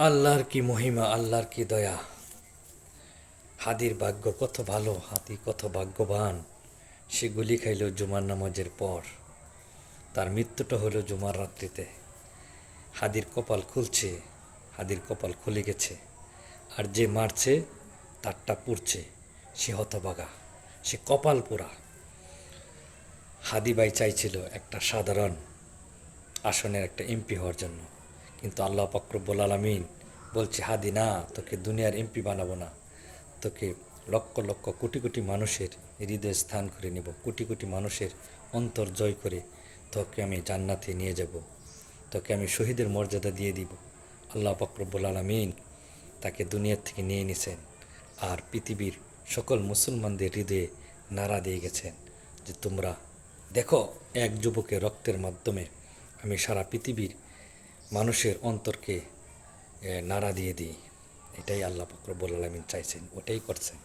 আল্লাহর কি মহিমা, আল্লাহর কি দয়া। হাদির ভাগ্য কত ভালো, হাদি কত ভাগ্যবান। সে গুলি খাইল জুমার নামাজের পর, তার মৃত্যুটা হলো জুমার রাত্রিতে। হাদির কপাল খুলছে, হাদির কপাল খুলে গেছে। আর যে মারছে তারটা পুড়ছে, সে হতভাগা, সে কপাল পোড়া। হাদি ভাই চাইছিল একটা সাধারণ আসনের একটা এমপি হওয়ার জন্য, কিন্তু আল্লাহ পাক রব্বুল আলামিন বলছে, হাদি না, তোকে দুনিয়ার এমপি বানাবো না, তোকে লক্ষ লক্ষ কোটি কোটি মানুষের হৃদয়ে স্থান করে নেব, কোটি কোটি মানুষের অন্তর জয় করে তোকে আমি জান্নাতে নিয়ে যাব, তোকে আমি শহীদের মর্যাদা দিয়ে দিব। আল্লাহ পাক রব্বুল আলামিন তাকে দুনিয়ার থেকে নিয়ে নিছেন, আর পৃথিবীর সকল মুসলমানদের হৃদয়ে নাড়া দিয়ে গেছেন যে তোমরা দেখো, এক যুবকের রক্তের মাধ্যমে আমি সারা পৃথিবীর মানুষের অন্তরকে নাড়া দিয়ে দিই। এটাই আল্লাহ পাক রব্বুল আলামিন চাইছেন, ওটাই করছেন।